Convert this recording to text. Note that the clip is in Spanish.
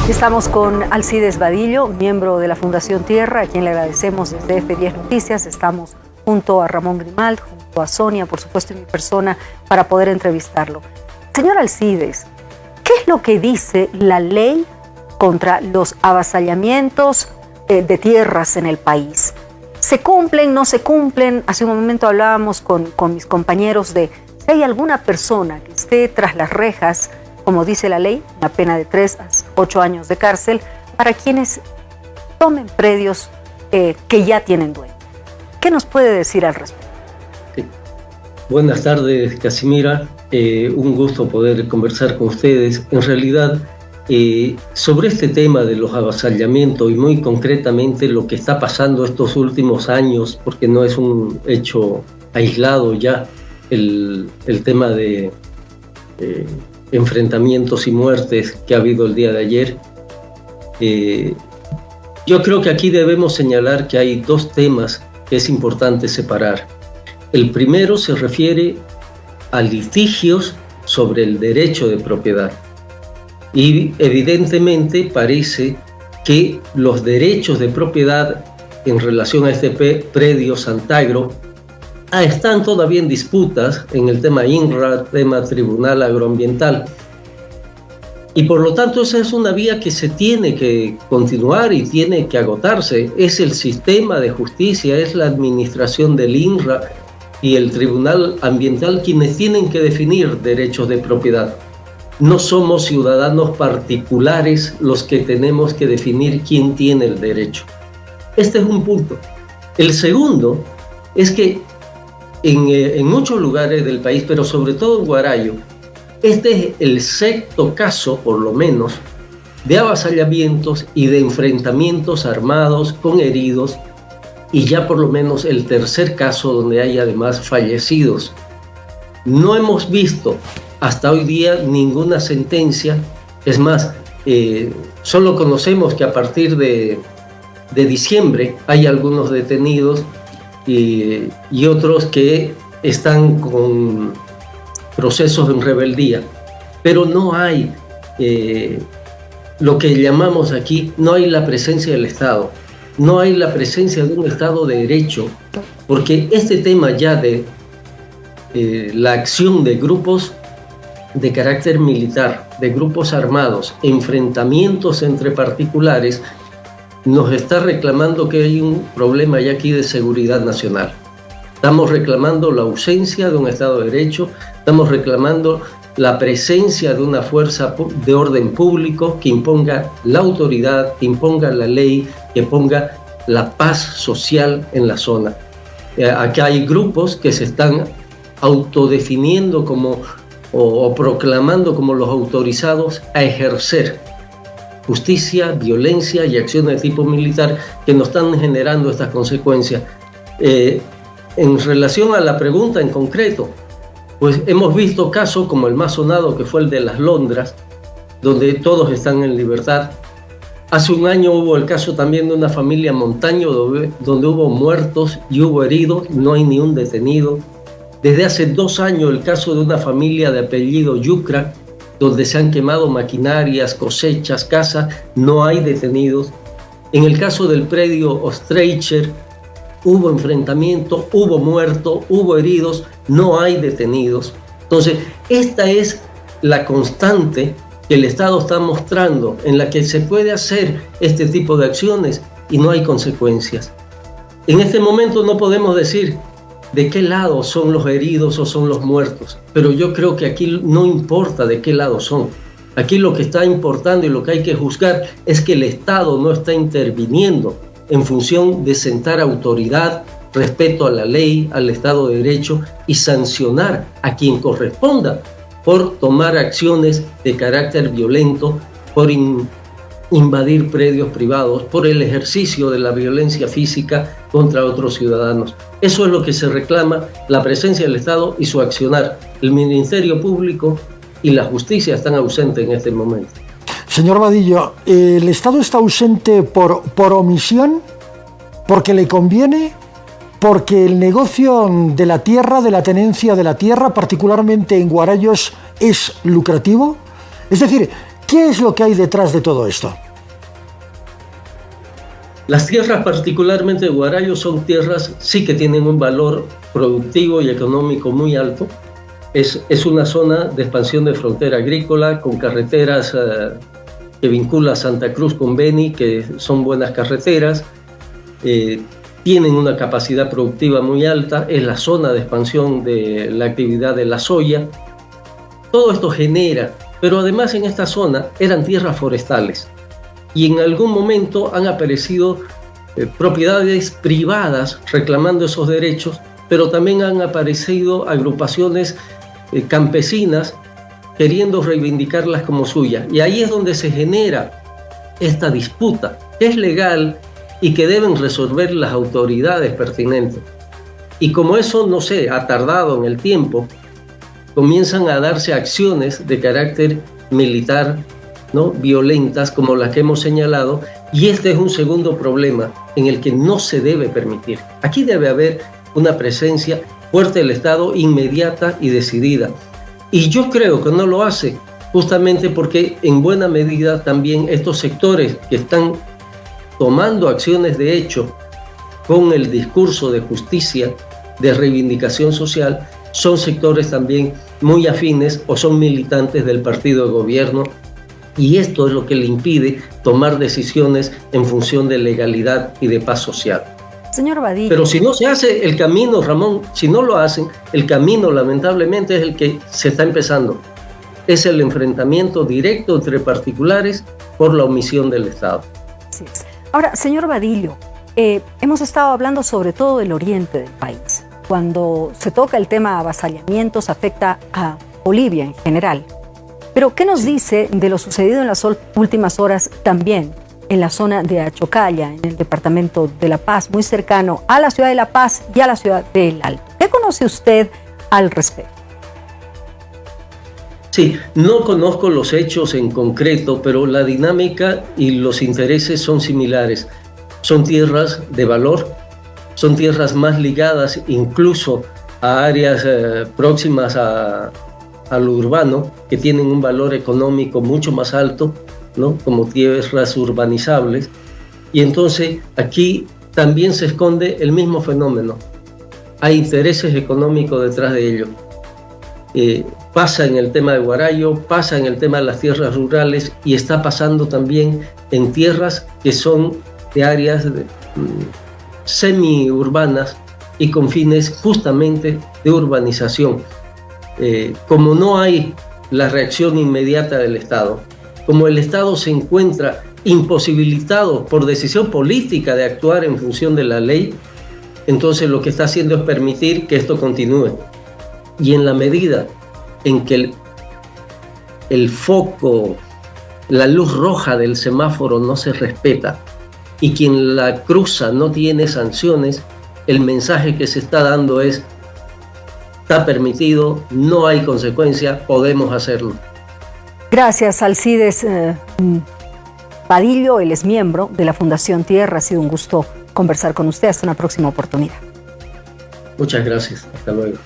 Estamos con Alcides Vadillo, miembro de la Fundación Tierra, a quien le agradecemos desde F10 Noticias. Estamos junto a Ramón Grimal, junto a Sonia, por supuesto, y mi persona, para poder entrevistarlo. Señor Alcides, ¿qué es lo que dice la ley contra los avasallamientos de tierras en el país? ¿Se cumplen, no se cumplen? Hace un momento hablábamos con mis compañeros de si hay alguna persona que esté tras las rejas, como dice la ley, una pena de 3 a 8 años de cárcel para quienes tomen predios que ya tienen dueño. ¿Qué nos puede decir al respecto? Sí. Buenas tardes, Casimira. Un gusto poder conversar con ustedes. En realidad, sobre este tema de los avasallamientos y muy concretamente lo que está pasando estos últimos años, porque no es un hecho aislado ya, el tema de enfrentamientos y muertes que ha habido el día de ayer. Yo creo que aquí debemos señalar que hay dos temas que es importante separar. El primero se refiere a litigios sobre el derecho de propiedad. Y evidentemente parece que los derechos de propiedad en relación a este predio Santagro están todavía en disputas en el tema INRA, tema Tribunal Agroambiental. Y por lo tanto esa es una vía que se tiene que continuar y tiene que agotarse. Es el sistema de justicia, es la administración del INRA y el Tribunal Ambiental quienes tienen que definir derechos de propiedad. No somos ciudadanos particulares los que tenemos que definir quién tiene el derecho. Este es un punto. El segundo es que en muchos lugares del país, pero sobre todo en Guarayo, este es el sexto caso, por lo menos, de avasallamientos y de enfrentamientos armados con heridos, y ya por lo menos el tercer caso donde hay además fallecidos. No hemos visto hasta hoy día ninguna sentencia. Es más, solo conocemos que a partir de diciembre hay algunos detenidos y otros que están con procesos en rebeldía, pero no hay lo que llamamos aquí, no hay la presencia del Estado, no hay la presencia de un Estado de Derecho, porque este tema ya de la acción de grupos de carácter militar, de grupos armados, enfrentamientos entre particulares, nos está reclamando que hay un problema ya aquí de seguridad nacional. Estamos reclamando la ausencia de un Estado de Derecho, estamos reclamando la presencia de una fuerza de orden público que imponga la autoridad, que imponga la ley, que ponga la paz social en la zona. Acá hay grupos que se están autodefiniendo como o proclamando como los autorizados a ejercer justicia, violencia y acciones de tipo militar que nos están generando estas consecuencias. En relación a la pregunta en concreto, pues hemos visto casos como el más sonado, que fue el de Las Londras, donde todos están en libertad. Hace un año hubo el caso también de una familia montaño donde hubo muertos y hubo heridos, no hay ni un detenido. Desde hace 2 años el caso de una familia de apellido Yucra, donde se han quemado maquinarias, cosechas, casas, no hay detenidos. En el caso del predio Ostreicher, hubo enfrentamiento, hubo muertos, hubo heridos, no hay detenidos. Entonces, esta es la constante que el Estado está mostrando, en la que se puede hacer este tipo de acciones y no hay consecuencias. En este momento no podemos decir de qué lado son los heridos o son los muertos, pero yo creo que aquí no importa de qué lado son. Aquí lo que está importando y lo que hay que juzgar es que el Estado no está interviniendo en función de sentar autoridad, respeto a la ley, al Estado de Derecho y sancionar a quien corresponda por tomar acciones de carácter violento, por invadir predios privados, por el ejercicio de la violencia física contra otros ciudadanos. Eso es lo que se reclama, la presencia del Estado y su accionar. El Ministerio Público y la justicia están ausentes en este momento. Señor Vadillo, ¿el Estado está ausente por omisión, porque le conviene, porque el negocio de la tierra, de la tenencia de la tierra, particularmente en Guarayos, es lucrativo? Es decir, ¿Qué es lo que hay detrás de todo esto? Las tierras, particularmente de Huarayo, son tierras sí que tienen un valor productivo y económico muy alto. Es una zona de expansión de frontera agrícola con carreteras que vincula Santa Cruz con Beni, que son buenas carreteras. Tienen una capacidad productiva muy alta, es la zona de expansión de la actividad de la soya. Todo esto genera, pero además en esta zona eran tierras forestales y en algún momento han aparecido propiedades privadas reclamando esos derechos, pero también han aparecido agrupaciones campesinas queriendo reivindicarlas como suyas. Y ahí es donde se genera esta disputa, que es legal y que deben resolver las autoridades pertinentes. Y como eso, no sé, ha tardado en el tiempo, comienzan a darse acciones de carácter militar, ¿no?, violentas como las que hemos señalado, y este es un segundo problema en el que no se debe permitir. Aquí debe haber una presencia fuerte del Estado, inmediata y decidida. Y yo creo que no lo hace, justamente porque en buena medida también estos sectores que están tomando acciones de hecho con el discurso de justicia, de reivindicación social, son sectores también muy afines o son militantes del partido de gobierno, y esto es lo que le impide tomar decisiones en función de legalidad y de paz social. Señor Vadillo. Pero si no se hace el camino, Ramón, si no lo hacen, el camino lamentablemente es el que se está empezando. Es el enfrentamiento directo entre particulares por la omisión del Estado. Así es. Ahora, señor Vadillo, hemos estado hablando sobre todo del oriente del país. Cuando se toca el tema avasallamientos, afecta a Bolivia en general. Pero, ¿qué nos dice de lo sucedido en las últimas horas también en la zona de Achocalla, en el departamento de La Paz, muy cercano a la ciudad de La Paz y a la ciudad del Alto? ¿Qué conoce usted al respecto? Sí, no conozco los hechos en concreto, pero la dinámica y los intereses son similares. Son tierras de valor, son tierras más ligadas incluso a áreas próximas a lo urbano, que tienen un valor económico mucho más alto, ¿no?, como tierras urbanizables. Y entonces aquí también se esconde el mismo fenómeno. Hay intereses económicos detrás de ello. Pasa en el tema de Huarayo, pasa en el tema de las tierras rurales y está pasando también en tierras que son de áreas semi-urbanas y con fines justamente de urbanización. Como no hay la reacción inmediata del Estado, como el Estado se encuentra imposibilitado por decisión política de actuar en función de la ley, entonces lo que está haciendo es permitir que esto continúe. Y en la medida en que el foco, la luz roja del semáforo no se respeta y quien la cruza no tiene sanciones, el mensaje que se está dando es: está permitido, no hay consecuencia, podemos hacerlo. Gracias, Alcides Vadillo. Él es miembro de la Fundación Tierra. Ha sido un gusto conversar con usted. Hasta una próxima oportunidad. Muchas gracias. Hasta luego.